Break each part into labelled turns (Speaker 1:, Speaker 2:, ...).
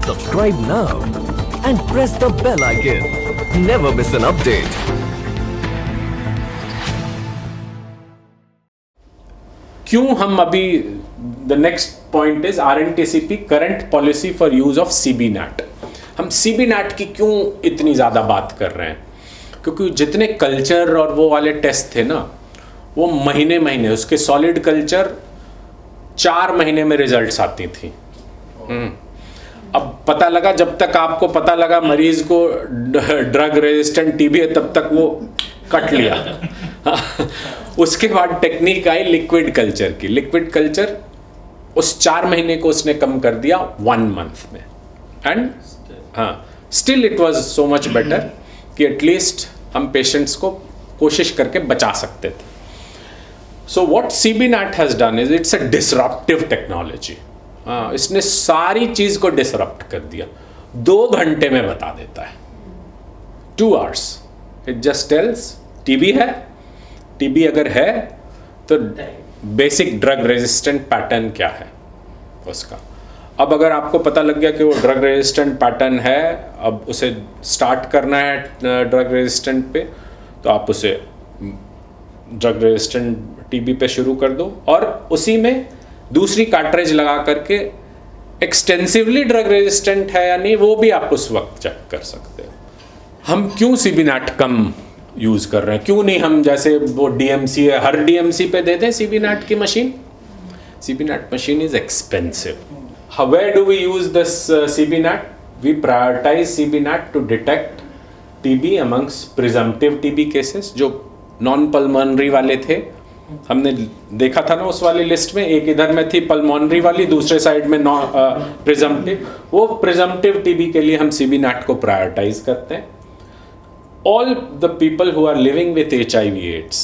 Speaker 1: Subscribe now and press the bell icon. Never miss an update.
Speaker 2: क्यों हम अभी the next point is RNTCP current policy for use of CBNAT। हम CBNAT की क्यों इतनी ज़्यादा बात कर रहे हैं? क्योंकि जितने कल्चर और वो वाले टेस्ट थे ना, वो महीने महीने उसके सॉलिड कल्चर 4 महीने में रिजल्ट्स आती थी। अब पता लगा, जब तक आपको पता लगा मरीज को ड्रग रेजिस्टेंट TB है, तब तक वो कट लिया। उसके बाद टेक्निक आई लिक्विड कल्चर की। लिक्विड कल्चर उस 4 महीने को उसने कम कर दिया 1 मंथ में। And still it was so much better कि एटलीस्ट हम पेशेंट्स को कोशिश करके बचा सकते थे। So what CBNAT has done is it's a disruptive technology. इसने सारी चीज को डिसरप्ट कर दिया। 2 घंटे में बता देता है, 2 hours। It just tells TB है, TB अगर है तो बेसिक ड्रग रेजिस्टेंट पैटर्न क्या है उसका। अब अगर आपको पता लग गया कि वो ड्रग रेजिस्टेंट पैटर्न है, अब उसे स्टार्ट करना है ड्रग रेजिस्टेंट पे, तो आप उसे ड्रग रेजिस्टेंट TB पे शुरू कर दो और उसी में दूसरी कार्ट्रिज लगा करके एक्सटेंसिवली ड्रग रेजिस्टेंट है या नहीं वो भी आप उस वक्त चेक कर सकते हो। हम क्यों CBNAT कम यूज कर रहे हैं? क्यों नहीं हम जैसे वो DMC है, हर DMC पे दे दें CBNAT की machine? CBNAT machine is expensive. Where do we use this CBNAT? We prioritize CBNAT to detect TB amongst presumptive TB cases, जो नॉन पल्मोनरी वाले थे। हमने देखा था ना उस वाली लिस्ट में, एक इधर में थी पल्मोनरी वाली, दूसरे साइड में प्रिजम्पटिव। वो प्रिजम्पटिव TB के लिए हम CBNAT को प्रायोरिटाइज करते हैं। All the people who are living with HIV/AIDS,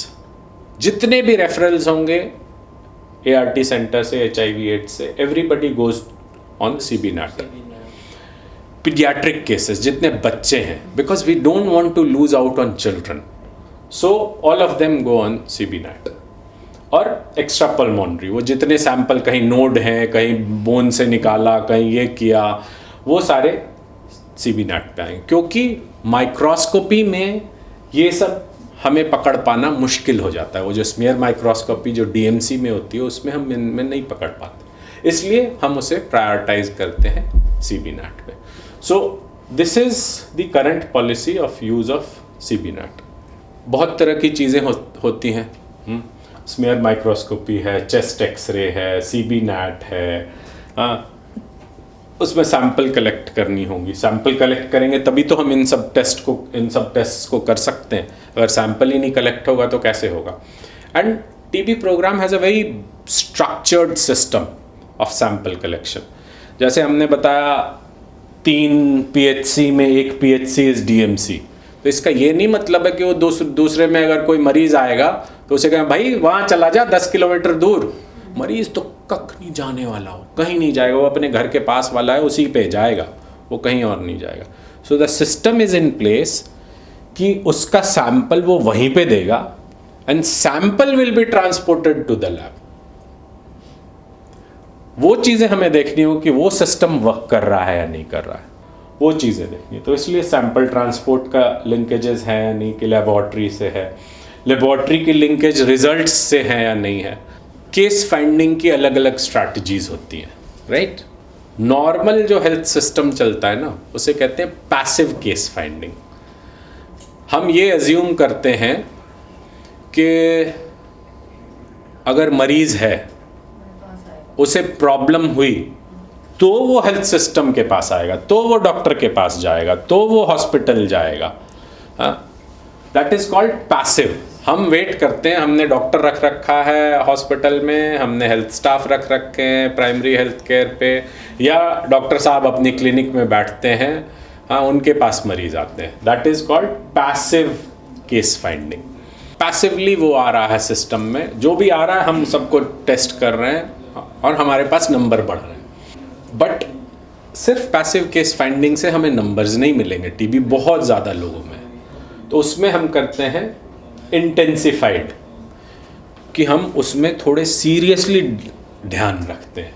Speaker 2: जितने भी रेफरल्स होंगे ART सेंटर से, HIV/AIDS से, everybody goes on CBNAT। Paediatric cases, जितने बच्चे हैं, because we don't want to lose out on children, so all of them go on CBNAT। और extra pulmonary, वो जितने सैंपल कहीं नोड हैं, कहीं बोन से निकाला, कहीं ये किया, वो सारे CBNAT पे आएंगे। क्योंकि माइक्रोस्कोपी में ये सब हमें पकड़ पाना मुश्किल हो जाता है। वो जो स्मीयर माइक्रोस्कोपी जो DMC में होती है, उसमें हम इनमें नहीं पकड़ पाते, इसलिए हम उसे प्रायोरिटाइज करते हैं CBNAT पे। So this is the current policy of use of CBNAT। बहुत तरह की चीज़ें होती हैं। स्मीयर माइक्रोस्कोपी है, चेस्ट एक्सरे है, CBNAT है। उसमें सैंपल कलेक्ट करनी होगी। सैंपल कलेक्ट करेंगे तभी तो हम इन सब टेस्ट्स को कर सकते हैं। अगर सैंपल ही नहीं कलेक्ट होगा तो कैसे होगा? And TB programme has a very structured system of sample collection. जैसे हमने बताया 3 PHC में 1 PHC इज DMC, तो इसका ये नहीं मतलब है कि वो दूसरे में अगर कोई मरीज आएगा तो उसे कहें भाई वहाँ चला जा 10 किलोमीटर दूर। मरीज तो कख नहीं जाने वाला, हो कहीं नहीं जाएगा, वो अपने घर के पास वाला है, उसी पे जाएगा, वो कहीं और नहीं जाएगा। So the system is in place कि उसका सैंपल वो वहीं पे देगा and sample will be transported to the lab. वो चीज़ें हमें देखनी हो कि वो सिस्टम वर्क कर रहा है या नहीं कर रहा है, वो चीज़ें देखनी। तो इसलिए सैंपल ट्रांसपोर्ट का लिंकेजेस है या नहीं, कि लेबॉर्ट्री से है, लेबॉर्ट्री की लिंकेज रिजल्ट्स से है या नहीं है। केस फाइंडिंग की अलग अलग स्ट्रैटेजीज होती हैं, राइट। नॉर्मल जो हेल्थ सिस्टम चलता है ना, उसे कहते हैं पैसिव केस फाइंडिंग। हम ये अज्यूम करते हैं कि अगर मरीज है, उसे प्रॉब्लम हुई, तो वो हेल्थ सिस्टम के पास आएगा, तो वो डॉक्टर के पास जाएगा, तो वो हॉस्पिटल जाएगा। That is called passive. हम वेट करते हैं, हमने डॉक्टर रख रखा है हॉस्पिटल में, हमने हेल्थ स्टाफ रख रखे हैं प्राइमरी हेल्थ केयर पे, या डॉक्टर साहब अपनी क्लिनिक में बैठते हैं, हाँ उनके पास मरीज आते हैं। That is called passive case finding. Passively वो आ रहा है सिस्टम में, जो भी आ रहा है हम सबको टेस्ट कर रहे हैं और हमारे पास नंबर बढ़ रहे हैं। बट सिर्फ पैसिव केस फाइंडिंग से हमें नंबर्स नहीं मिलेंगे। TB बहुत ज़्यादा लोगों में, तो उसमें हम करते हैं इंटेंसिफाइड, कि हम उसमें थोड़े सीरियसली ध्यान रखते हैं।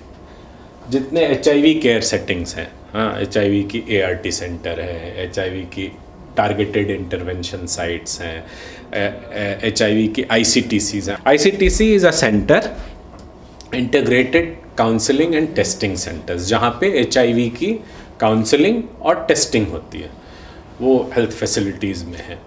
Speaker 2: जितने HIV केयर सेटिंग्स हैं, हाँ, HIV की ART सेंटर है, HIV की टारगेटेड इंटरवेंशन साइट्स हैं, HIV की ICTCs हैं. ICTC is a centre, integrated counselling and testing centres, जहाँ पे HIV की काउंसलिंग और टेस्टिंग होती है, वो हेल्थ फैसिलिटीज़ में है.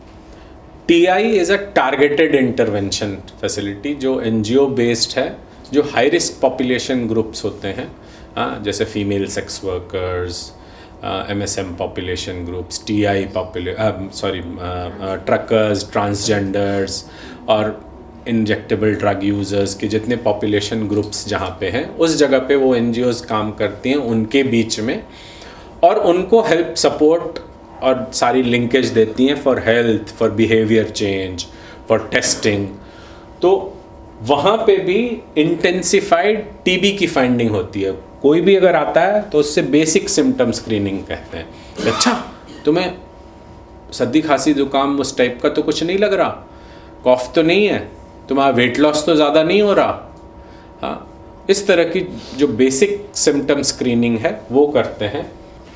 Speaker 2: TI is a targeted intervention facility जो NGO बेस्ड है, जो हाई रिस्क पॉपुलेशन ग्रुप्स होते हैं, जैसे female sex workers, MSM population groups, TI truckers, transgenders और इंजेक्टेबल ड्रग यूज़र्स के जितने पॉपुलेशन ग्रुप्स जहाँ पे हैं, उस जगह पे वो NGOs काम करती हैं उनके बीच में, और उनको हेल्प सपोर्ट और सारी लिंकेज देती हैं for health, for behaviour change, for testing. तो वहाँ पे भी इंटेंसिफाइड TB की फाइंडिंग होती है. कोई भी अगर आता है तो उससे बेसिक सिम्टम स्क्रीनिंग कहते हैं. अच्छा, तुम्हें सर्दी खांसी जुकाम उस टाइप का तो कुछ नहीं लग रहा, कॉफ तो नहीं है, तुम्हारा वेट लॉस तो ज़्यादा नहीं हो रहा, हाँ, इस तरह की जो बेसिक सिम्टम स्क्रीनिंग है वो करते हैं.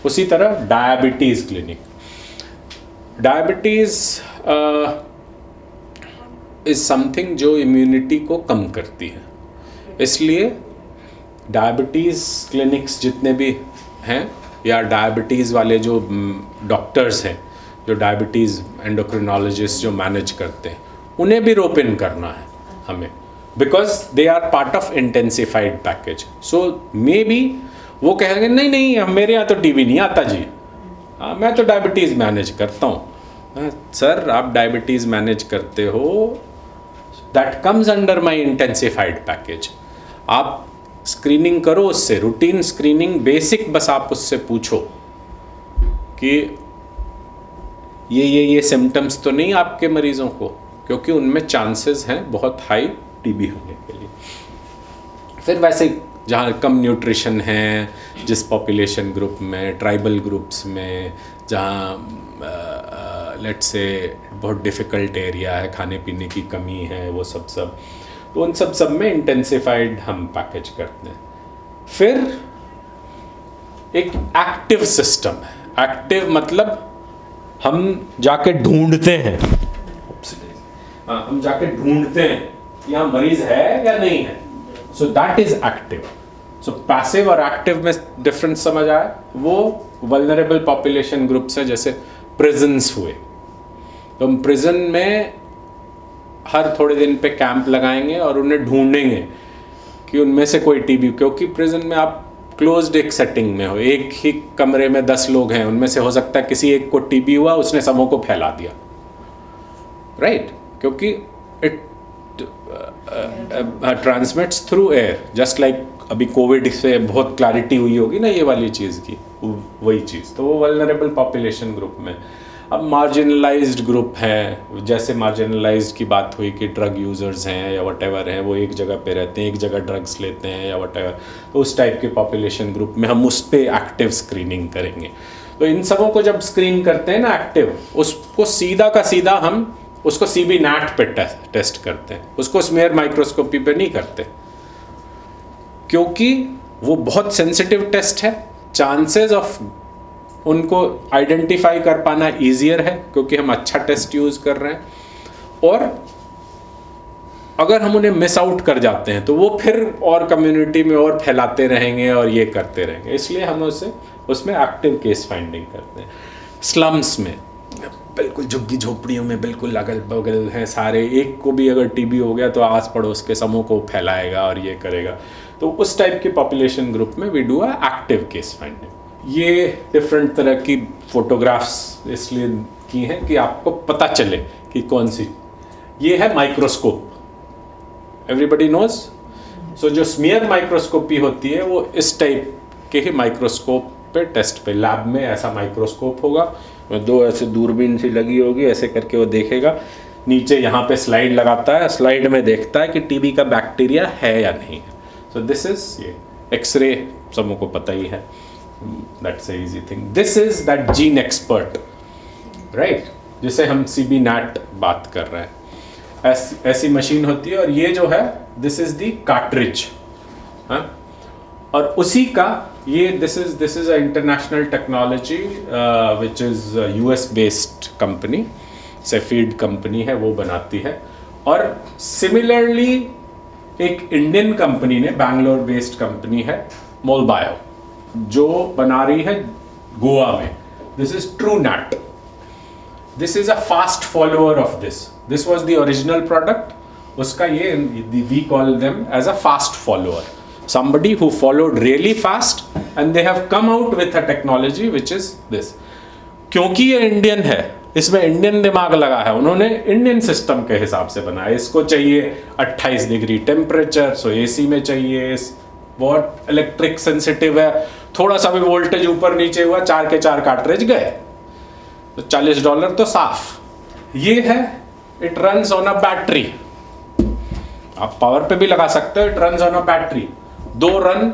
Speaker 2: उसी तरह diabetes clinic. Diabetes is something जो इम्यूनिटी को कम करती है, इसलिए डायबिटीज़ क्लिनिक्स जितने भी हैं, या डायबिटीज़ वाले जो डॉक्टर्स हैं, जो डायबिटीज़ एंडोक्रिनोलॉजिस्ट जो मैनेज करते हैं, उन्हें भी रोप इन करना है हमें, because they are part of intensified package. So maybe वो कहेंगे नहीं नहीं, मेरे यहाँ तो TB नहीं आता जी, हाँ, मैं तो डायबिटीज़ मैनेज करता हूँ. सर, आप डायबिटीज़ मैनेज करते हो, that comes under my intensified package. आप स्क्रीनिंग करो उससे, रूटीन स्क्रीनिंग बेसिक, बस आप उससे पूछो कि ये सिम्टम्स तो नहीं आपके मरीजों को, क्योंकि उनमें चांसेस हैं बहुत हाई TB होने के लिए. फिर वैसे जहाँ कम न्यूट्रिशन है, जिस पॉपुलेशन ग्रुप में, ट्राइबल ग्रुप्स में, जहाँ लेट्स से बहुत डिफ़िकल्ट एरिया है, खाने पीने की कमी है, वो सब तो उन सब में इंटेंसिफाइड हम पैकेज करते हैं. फिर एक एक्टिव सिस्टम है. एक्टिव मतलब हम जाके ढूंढते हैं, हम जाके ढूंढते हैं यहाँ मरीज है या नहीं है. सो that is active. So passive और एक्टिव में डिफरेंस समझ आया. वो वल्नरेबल पॉपुलेशन ग्रुप्स है, जैसे प्रिजन्स हुए, तो हम प्रिजन में हर थोड़े दिन पे कैंप लगाएंगे और उन्हें ढूंढेंगे कि उनमें से कोई TB, क्योंकि प्रिजन में आप क्लोज्ड एक सेटिंग में हो, एक ही कमरे में 10 लोग हैं, उनमें से हो सकता है किसी एक को TB हुआ, उसने सबों को फैला दिया, राइट? क्योंकि it transmits through air, just like अभी कोविड से बहुत क्लैरिटी हुई होगी ना ये वाली चीज़ की, वही चीज़. तो वो वल्नरेबल पॉपुलेशन ग्रुप में. अब मार्जिनलाइज्ड ग्रुप हैं, जैसे मार्जिनलाइज्ड की बात हुई कि ड्रग यूज़र्स हैं या वटेवर हैं, वो एक जगह पे रहते हैं, एक जगह ड्रग्स लेते हैं या वटेवर, तो उस टाइप के पॉपुलेशन ग्रुप में हम उस पर एक्टिव स्क्रीनिंग करेंगे. तो इन सबों को जब स्क्रीन करते हैं ना एक्टिव, उसको सीधा का सीधा हम उसको CB NAT पे टेस्ट करते हैं, उसको स्मेयर माइक्रोस्कोपी पे नहीं करते, क्योंकि वो बहुत सेंसिटिव टेस्ट है. चांसेस ऑफ उनको आइडेंटिफाई कर पाना ईजियर है, क्योंकि हम अच्छा टेस्ट यूज़ कर रहे हैं. और अगर हम उन्हें मिस आउट कर जाते हैं तो वो फिर और कम्युनिटी में और फैलाते रहेंगे और ये करते रहेंगे. इसलिए हम उसमें एक्टिव केस फाइंडिंग करते हैं. स्लम्स में बिल्कुल झुग्गी झोपड़ियों में बिल्कुल अगल बगल हैं सारे, एक को भी अगर TB हो गया तो आस पड़ोस के समूह को फैलाएगा और ये करेगा. तो उस टाइप के पॉपुलेशन ग्रुप में we do a active case finding. ये डिफरेंट तरह की फोटोग्राफ्स इसलिए की हैं कि आपको पता चले कि कौन सी. ये है माइक्रोस्कोप, एवरीबडी नोज. सो जो स्मीयर माइक्रोस्कोपी होती है वो इस टाइप के ही माइक्रोस्कोप पे टेस्ट पे, लैब में ऐसा माइक्रोस्कोप होगा, 2 ऐसे दूरबीन सी लगी होगी, ऐसे करके वो देखेगा. नीचे यहाँ पे स्लाइड लगाता है, स्लाइड में देखता है कि TB का बैक्टीरिया है या नहीं है. सो दिस इज ये एक्सरे, सबों को पता ही है, that's a easy thing. This is that gene expert, right, जिसे हम CB NAT बात कर रहे हैं. ऐसी मशीन होती है. और ये जो है, दिस इज द कार्ट्रिज. और उसी का ये this is a international technology which is US based company, Cepheid company है, वो बनाती है। और सिमिलरली एक इंडियन कंपनी ने, बैंगलोर बेस्ड कंपनी है मोलबायो, जो बना रही है गोवा में। This is TrueNAT. This is a fast follower of this was the original product. उसका ये we call them as a fast follower, somebody who followed really fast and they have come out with a technology which is this. क्योंकि ये Indian है, इसमें Indian दिमाग लगा है, उन्होंने इंडियन सिस्टम के हिसाब से बनाया। इसको चाहिए 28 डिग्री टेम्परेचर, सो एसी में चाहिए। बहुत इलेक्ट्रिक सेंसिटिव है, थोड़ा सा भी वोल्टेज ऊपर नीचे हुआ 4 के 4 कार्ट्रिज गए, तो $40 तो साफ। ये है, it runs on a battery, आप पावर पे भी लगा सकते हो। It runs on a battery, 2 run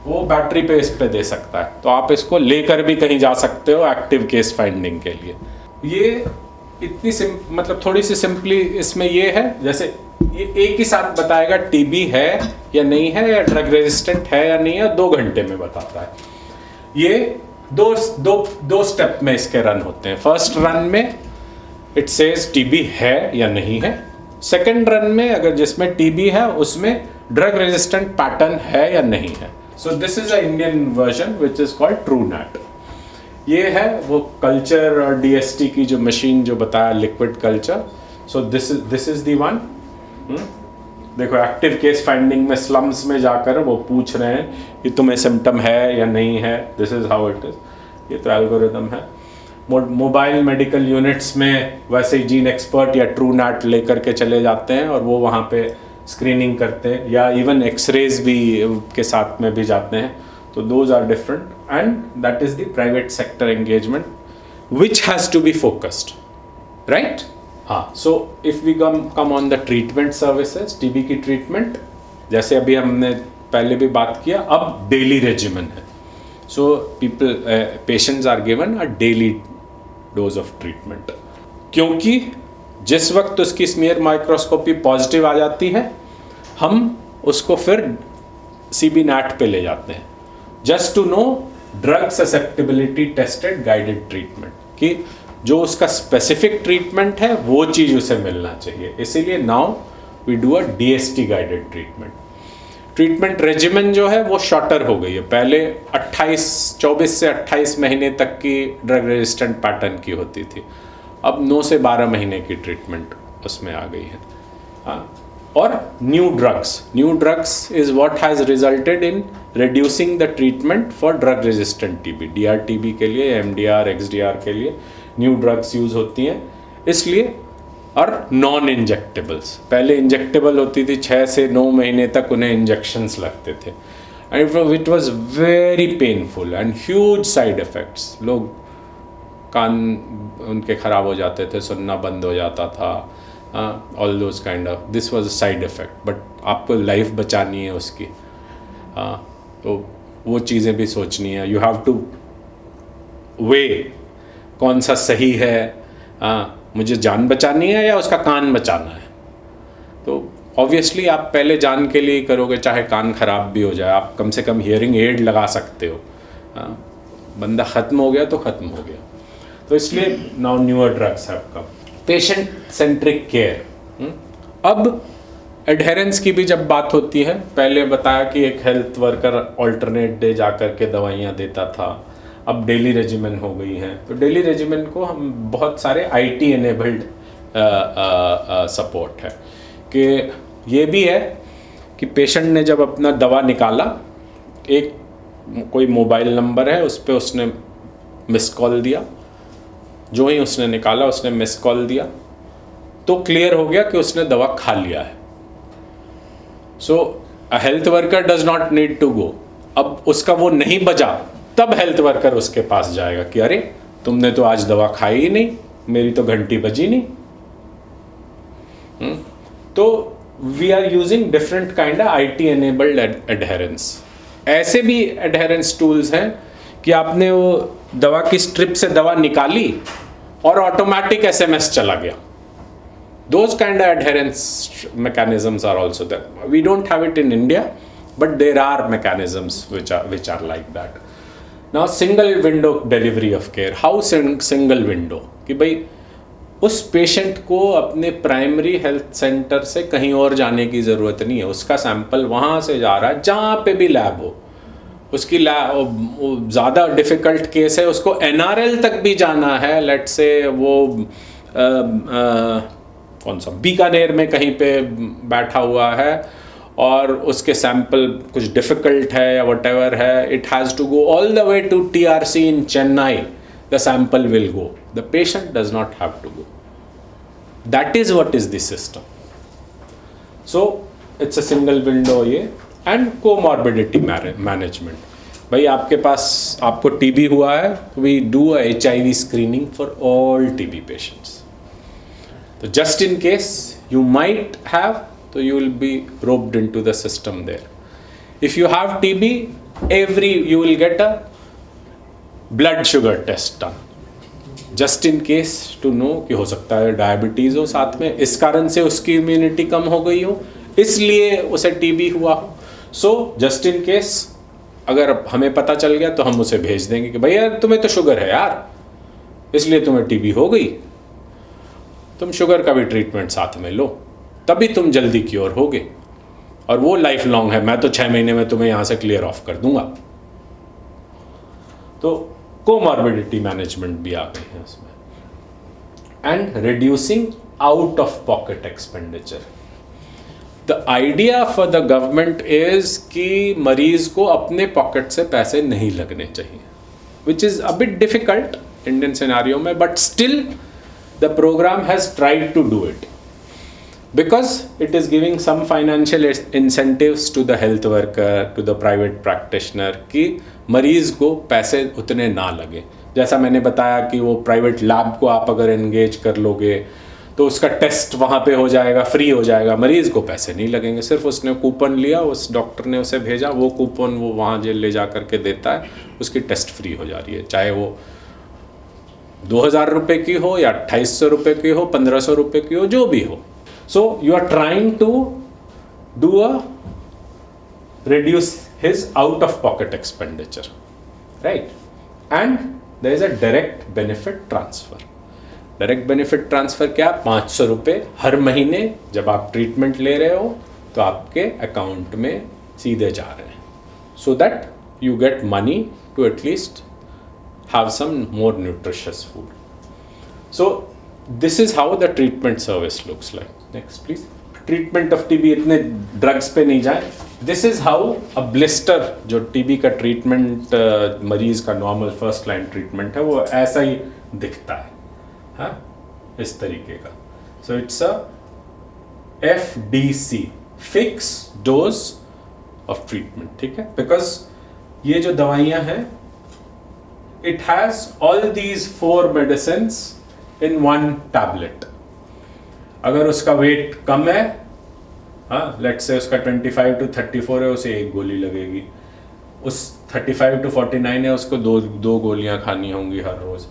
Speaker 2: वो बैटरी पे इस पे दे सकता है, तो आप इसको लेकर भी कहीं जा सकते हो एक्टिव केस फाइंडिंग के लिए। ये इतनी मतलब थोड़ी सी सिंपली इसमें ये है, जैसे ये एक ही साथ बताएगा टीबी है या नहीं है, या ड्रग रेजिस्टेंट है या नहीं है, 2 घंटे में बताता है। ये दो स्टेप में इसके रन होते हैं। फर्स्ट रन में इट सेज टीबी है या नहीं है। सेकेंड रन में अगर जिसमें टीबी है उसमें ड्रग रेजिस्टेंट पैटर्न है या नहीं है। So this is a Indian version which is called TrueNAT. ये है वो कल्चर और DST की जो मशीन जो बताया, liquid culture. So this is the one. देखो एक्टिव केस फाइंडिंग में स्लम्स में जाकर वो पूछ रहे हैं कि तुम्हें सिम्टम है या नहीं है, this is how it is. ये तो एल्गोरिदम है। मोबाइल मेडिकल यूनिट्स में वैसे ही जीन एक्सपर्ट या TrueNAT लेकर के चले जाते हैं और वो वहाँ पे स्क्रीनिंग करते हैं, या इवन एक्सरेज भी के साथ में भी जाते हैं। तो those are different and that is the private sector engagement which has to be focused, right. हाँ, so if we come on the treatment services, TB की ट्रीटमेंट, जैसे अभी हमने पहले भी बात किया, अब डेली रेजिमेन है। So patients are given a daily dose of treatment, क्योंकि जिस वक्त उसकी स्मीयर माइक्रोस्कोपी पॉजिटिव आ जाती है, हम उसको फिर CBNAT पे ले जाते हैं, just to know drug susceptibility tested guided treatment, कि जो उसका स्पेसिफिक ट्रीटमेंट है वो चीज़ उसे मिलना चाहिए। इसीलिए now we do a DST guided treatment. Treatment regimen जो है वो शॉर्टर हो गई है। पहले 24 से 28 महीने तक की ड्रग रेजिस्टेंट पैटर्न की होती थी, अब 9 से 12 महीने की ट्रीटमेंट उसमें आ गई है। हाँ, और new drugs is what has resulted in reducing the treatment for drug resistant TB, DRTB के लिए, MDR, XDR के लिए न्यू ड्रग्स यूज़ होती हैं। इसलिए, और नॉन इंजेक्टेबल्स, पहले इंजेक्टेबल होती थी, 6 से 9 महीने तक उन्हें इंजेक्शंस लगते थे, and it was very painful and huge side effects. लोग कान उनके ख़राब हो जाते थे, सुनना बंद हो जाता था, all those kind of, this was a side effect. But आपको लाइफ बचानी है उसकी, तो वो चीज़ें भी सोचनी है। यू हैव टू वे कौन सा सही है, मुझे जान बचानी है या उसका कान बचाना है। तो ऑब्वियसली आप पहले जान के लिए करोगे, चाहे कान ख़राब भी हो जाए, आप कम से कम हियरिंग एड लगा सकते हो। बंदा ख़त्म हो गया तो ख़त्म हो गया। तो इसलिए now newer drugs have come. Patient centric care. अब एडहेरेंस की भी जब बात होती है, पहले बताया कि एक हेल्थ वर्कर अल्टरनेट डे जा कर के दवाइयाँ देता था, अब डेली रेजिमेन हो गई हैं। तो डेली रेजिमेन को हम बहुत सारे IT एनेबल्ड सपोर्ट है, कि ये भी है कि पेशेंट ने जब अपना दवा निकाला, एक कोई मोबाइल नंबर है, उस पर उसने मिस कॉल दिया, जो ही उसने निकाला उसने मिस कॉल दिया, तो क्लियर हो गया कि उसने दवा खा लिया है। So a health worker does not need to go. अब उसका वो नहीं बजा, तब हेल्थ वर्कर उसके पास जाएगा कि अरे तुमने तो आज दवा खाई ही नहीं, मेरी तो घंटी बजी नहीं। तो we are using different kind of IT enabled adherence. ऐसे भी एडहेरेंस टूल्स हैं कि आपने वो दवा की स्ट्रिप से दवा निकाली और ऑटोमेटिक SMS चला गया। Those kind of adherence mechanisms are also there. We don't have it in India, but there are mechanisms which are like that. Now single window delivery of care. How single window? कि भाई उस patient को अपने primary health centre से कहीं और जाने की ज़रूरत नहीं है, उसका सैंपल वहाँ से जा रहा है जहाँ पे भी लैब हो, उसकी लैब ज़्यादा डिफ़िकल्ट केस है, उसको NRL तक भी जाना है, लेट से वो कौन सा बीकानेर में कहीं पे बैठा हुआ है और उसके सैंपल कुछ डिफ़िकल्ट है या व्हाटएवर है, it has to go all the way to TRC in Chennai, the sample will go, the patient does not have to go. That is what is the system. So it's a single window ये, and comorbidity management. भाई आपके पास आपको TB हुआ है, we do a HIV screening for all TB patients. So just in case you might have, so you will be roped into the system there. If you have TB, you will get a blood sugar test done, just in case to know कि हो सकता है diabetes हो साथ में, इस कारण से उसकी इम्यूनिटी कम हो गई हो, इसलिए उसे टीबी हुआ हो. सो जस्ट इन केस अगर हमें पता चल गया तो हम उसे भेज देंगे कि भैया तुम्हें तो शुगर है यार, इसलिए तुम्हें टीबी हो गई, तुम शुगर का भी ट्रीटमेंट साथ में लो, तभी तुम जल्दी क्योर होगे, और वो लाइफ लॉन्ग है, मैं तो 6 महीने में तुम्हें यहाँ से क्लियर ऑफ कर दूंगा. तो कोमॉर्बिडिटी मैनेजमेंट भी आ गई है उसमें. And reducing out of pocket expenditure. The idea for the government is कि मरीज को अपने पॉकेट से पैसे नहीं लगने चाहिए, which is a bit difficult Indian scenario में, but still the programme has tried to do it because it is giving some financial incentives to the health worker, to the private practitioner कि मरीज़ को पैसे उतने ना लगे. जैसा मैंने बताया कि वो प्राइवेट लैब को आप अगर एंगेज कर लोगे तो उसका टेस्ट वहाँ पे हो जाएगा, फ्री हो जाएगा, मरीज़ को पैसे नहीं लगेंगे, सिर्फ उसने कूपन लिया, उस डॉक्टर ने उसे भेजा, वो कूपन वो वहाँ ले जा करके देता है, उसकी टेस्ट फ्री हो जा रही है, चाहे वो 2000 रुपये की हो या 2800 रुपये की हो, 1500 रुपये की हो, जो भी हो. So you are trying to reduce his out of pocket expenditure, right? And there is a direct benefit transfer. Direct benefit transfer क्या? 500 रुपये हर महीने जब आप ट्रीटमेंट ले रहे हो तो आपके अकाउंट में सीधे जा रहे हैं, so that you get money to at least have some more nutritious food. So this is how the treatment service looks like. Next please. Treatment of TB, इतने ड्रग्स पे नहीं जाए. This is how a blister, जो TB का treatment मरीज का normal first line treatment है, वो ऐसा ही दिखता है, हाँ, इस तरीके का. So it's a FDC, fix dose of treatment, ठीक है, बिकॉज ये जो दवाइयाँ हैं, it has all these 4 medicines in 1 tablet. अगर उसका वेट कम है, हाँ, लेट्स से उसका 25 to 34 है, उसे 1 गोली लगेगी. उस 35 to 49 है, उसको दो गोलियां खानी होंगी हर रोज.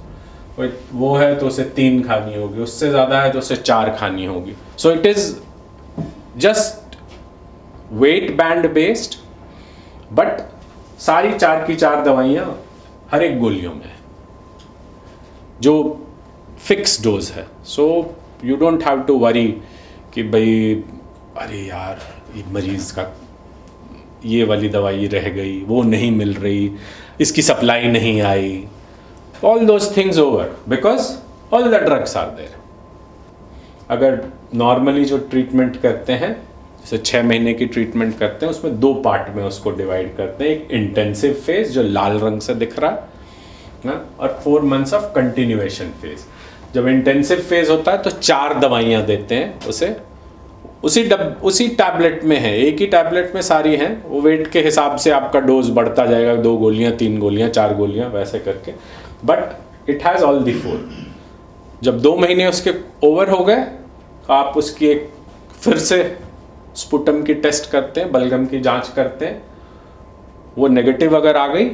Speaker 2: वो है तो उसे 3 खानी होगी, उससे ज़्यादा है तो उसे 4 खानी होगी. So it is just weight band based, but सारी 4 की 4 दवाइयाँ हर एक गोलियों में है, जो फिक्स डोज है. So you don't have to worry कि भाई अरे यार ये मरीज़ का ये वाली दवाई रह गई, वो नहीं मिल रही, इसकी सप्लाई नहीं आई. All those things over, because all the drugs are there. अगर नॉर्मली जो ट्रीटमेंट करते हैं, जैसे 6 महीने की ट्रीटमेंट करते हैं, उसमें 2 पार्ट में उसको डिवाइड करते हैं. एक इंटेंसिव फेज जो लाल रंग से दिख रहा है, और 4 months ऑफ कंटिन्यूएशन फेज. जब इंटेंसिव फेज होता है तो 4 दवाइयाँ देते हैं उसे, उसी टैबलेट में है, एक ही टैबलेट में सारी हैं. वो वेट के हिसाब से आपका डोज बढ़ता जाएगा, 2 गोलियाँ, 3 गोलियाँ, 4 गोलियाँ, वैसे करके. But it has all the 4. जब 2 महीने उसके ओवर हो गए, आप उसकी एक फिर से स्पुटम की टेस्ट करते हैं, बलगम की जांच करते हैं. वो नेगेटिव अगर आ गई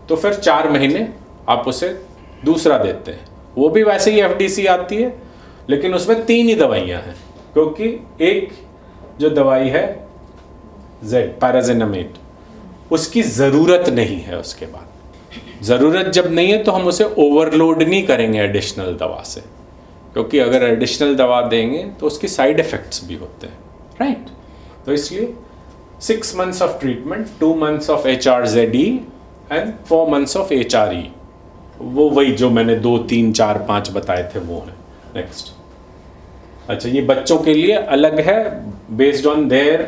Speaker 2: तो फिर 4 महीने आप उसे दूसरा देते हैं. वो भी वैसे ही FDC आती है, लेकिन उसमें 3 ही दवाइयाँ हैं, क्योंकि एक जो दवाई है पैराजिनामेट, उसकी ज़रूरत नहीं है। उसके बाद ज़रूरत जब नहीं है तो हम उसे ओवरलोड नहीं करेंगे एडिशनल दवा से, क्योंकि अगर एडिशनल दवा देंगे तो उसके साइड इफ़ेक्ट्स भी होते हैं, राइट। तो इसलिए 6 months of treatment, 2 months of HRZE and 4 months of HRE, वो वही जो मैंने 2, 3, 4, 5 बताए थे वो हैं। नेक्स्ट, अच्छा ये बच्चों के लिए अलग है based on their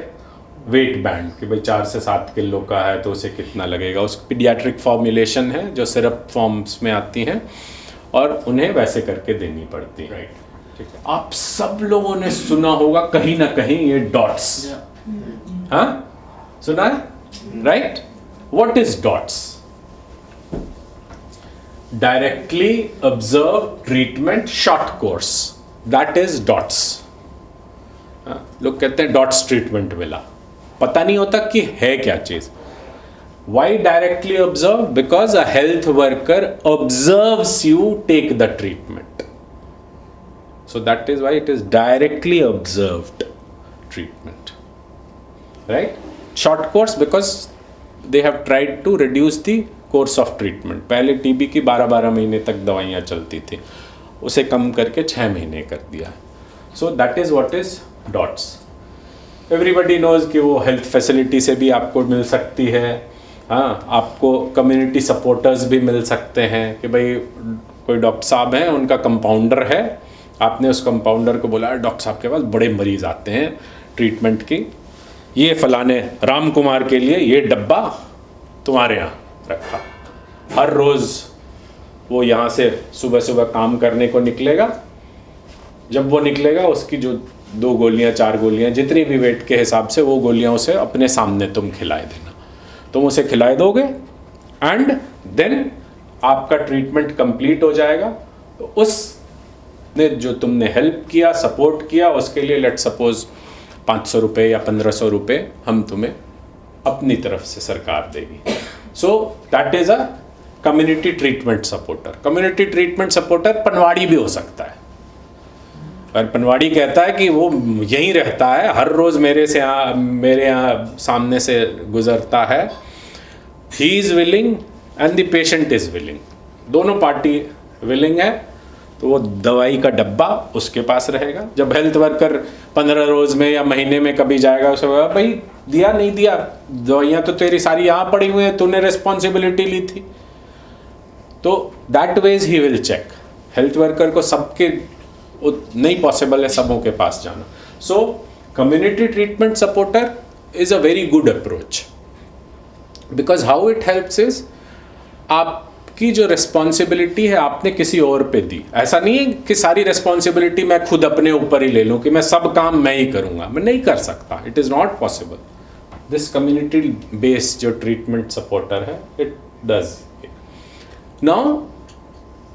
Speaker 2: weight band, कि भाई 4 से 7 किलो का है तो उसे कितना लगेगा। उस पीडियाट्रिक फॉर्मुलेशन है जो सिरप फॉर्म्स में आती हैं और उन्हें वैसे करके देनी पड़ती है, राइट। ठीक है, आप सब लोगों ने सुना होगा कहीं ना कहीं ये डॉट्स, हाँ सुना है, right. What is dots? Directly observe treatment short course, that is dots. लोग कहते हैं डॉट्स ट्रीटमेंट मिला, पता नहीं होता कि है क्या चीज। Why directly observe? Because a health worker observes you take the treatment, so that is why it is directly observed treatment, right. Short course because they have tried to reduce the course of treatment. पहले TB की 12-12 महीने तक दवाइयाँ चलती थी, उसे कम करके 6 महीने कर दिया। So that is what is DOTS. Everybody knows कि वो हेल्थ फैसिलिटी से भी आपको मिल सकती है, हाँ आपको कम्युनिटी सपोर्टर्स भी मिल सकते हैं कि भाई कोई डॉक्टर साहब हैं, उनका कंपाउंडर है, आपने उस कंपाउंडर को बोला डॉक्टर साहब के पास बड़े मरीज आते हैं ट्रीटमेंट की, ये फलाने राम कुमार के लिए ये डब्बा तुम्हारे यहाँ रखा, हर रोज़ वो यहाँ से सुबह सुबह काम करने को निकलेगा, जब वो निकलेगा उसकी जो 2 गोलियाँ 4 गोलियाँ जितनी भी वेट के हिसाब से वो गोलियाँ उसे अपने सामने तुम खिलाए देना, तुम उसे खिलाए दोगे एंड देन आपका ट्रीटमेंट कंप्लीट हो जाएगा। तो उसने जो तुमने हेल्प किया, सपोर्ट किया, उसके लिए लेट सपोज 500 रुपये या 1500 रुपये हम तुम्हें अपनी तरफ से सरकार देगी। So that is a community treatment supporter. Community treatment supporter पनवाड़ी भी हो सकता है, और पनवाड़ी कहता है कि वो यहीं रहता है, हर रोज़ मेरे यहाँ सामने से गुजरता है, he is willing and the patient is willing, दोनों पार्टी विलिंग है, तो वो दवाई का डब्बा उसके पास रहेगा। जब हेल्थ वर्कर 15 रोज़ में या महीने में कभी जाएगा, उसे बोला भाई दिया नहीं दिया, दवाइयाँ तो तेरी सारी यहाँ पड़ी हुई हैं, तूने रिस्पॉन्सिबिलिटी ली थी, तो that ways he will check. Health worker को सबके नहीं पॉसिबल है सबों के पास जाना। So community treatment supporter is a very good approach, because how it helps is आपकी जो रिस्पॉन्सिबिलिटी है आपने किसी और पे दी। ऐसा नहीं है कि सारी रिस्पॉन्सिबिलिटी मैं खुद अपने ऊपर ही ले लूँ कि मैं सब काम मैं ही करूँगा, मैं नहीं कर सकता, it is not possible. This community based जो ट्रीटमेंट सपोर्टर है it does. Now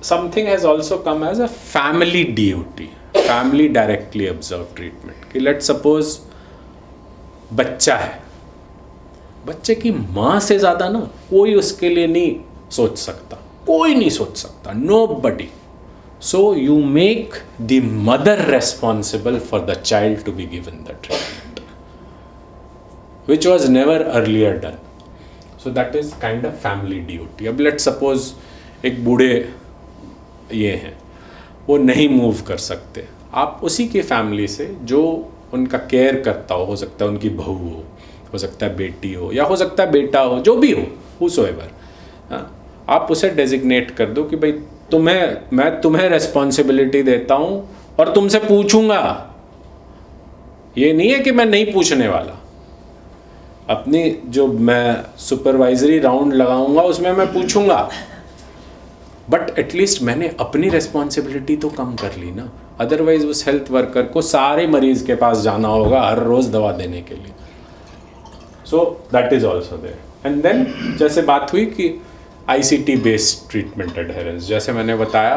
Speaker 2: something has also come as a family duty, family directly observed treatment, कि let's suppose बच्चा है, बच्चे की माँ से ज़्यादा ना कोई उसके लिए नहीं सोच सकता, कोई नहीं सोच सकता, nobody. So you make the mother responsible for the child to be given the treatment, which was never earlier done. So that is kind of family duty. अब let's suppose एक बूढ़े ये हैं, वो नहीं मूव कर सकते, आप उसी की फैमिली से जो उनका केयर करता हो सकता है उनकी बहू हो सकता है बेटी हो, या हो सकता है बेटा हो, जो भी हो, whosoever, आप उसे डेजिग्नेट कर दो कि भाई मैं तुम्हें रिस्पॉन्सिबिलिटी देता हूँ और तुमसे पूछूंगा। ये नहीं है कि मैं नहीं पूछने वाला, अपनी जो मैं सुपरवाइजरी राउंड लगाऊंगा उसमें मैं पूछूंगा, बट एटलीस्ट मैंने अपनी रिस्पॉन्सिबिलिटी तो कम कर ली ना। अदरवाइज उस हेल्थ वर्कर को सारे मरीज के पास जाना होगा हर रोज़ दवा देने के लिए। So that is also there. And then जैसे बात हुई कि ICT बेस्ड ट्रीटमेंट एडहेरेंस, जैसे मैंने बताया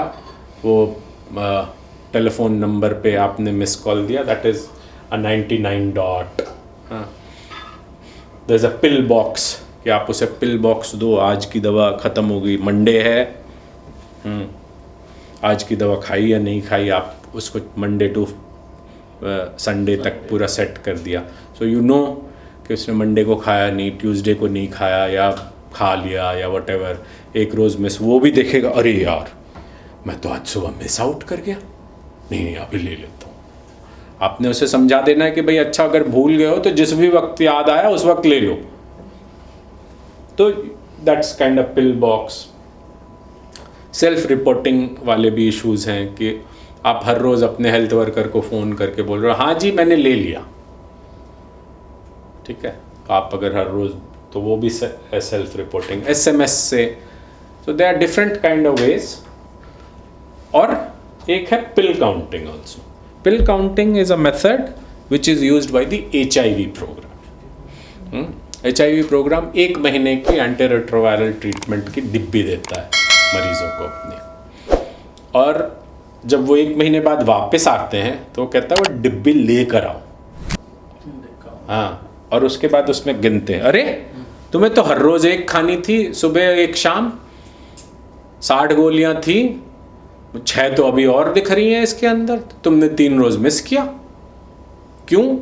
Speaker 2: वो टेलीफोन नंबर पे आपने मिस कॉल दिया, that is a 99 dot. There is a pill box कि आप उसे पिल बॉक्स दो, आज की दवा ख़त्म हो गई, मंडे है, आज की दवा खाई या नहीं खाई, आप उसको मंडे टू संडे तक पूरा सेट कर दिया। सो यू नो कि उसने मंडे को खाया नहीं, ट्यूसडे को नहीं खाया या खा लिया या वटेवर, एक रोज़ मिस, वो भी देखेगा अरे यार मैं तो आज सुबह मिस आउट कर गया, नहीं अभी ले लेता हूँ। आपने उसे समझा देना है कि भाई अच्छा अगर भूल गए हो तो जिस भी वक्त याद आया उस वक्त ले लो। तो that's kind of pill box. Self reporting वाले भी इश्यूज हैं कि आप हर रोज़ अपने हेल्थ वर्कर को फ़ोन करके बोल रहे हो हाँ जी मैंने ले लिया, ठीक है, आप अगर हर रोज़, तो वो भी सेल्फ रिपोर्टिंग। SMS से, so they are different kind of ways. और एक है pill counting also. Pill counting is a method which is used by the HIV programme. HIV programme 1 महीने की एंटी रेट्रोवायरल ट्रीटमेंट की डिब्बी देता है मरीजों को अपने, और जब वो 1 महीने बाद वापस आते हैं तो वो कहता है वो डिब्बी लेकर आओ। हाँ, और उसके बाद उसमें गिनते हैं, अरे तुम्हें तो हर रोज 1 खानी थी, सुबह 1 शाम, 60 गोलियां थी, 6 तो अभी और दिख रही हैं इसके अंदर, तुमने 3 रोज मिस किया, क्यों?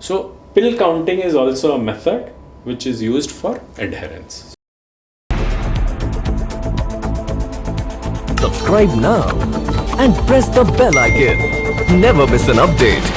Speaker 2: So pill counting is also a method which is used for adherence.
Speaker 1: Subscribe now and press the bell icon. Never miss an update.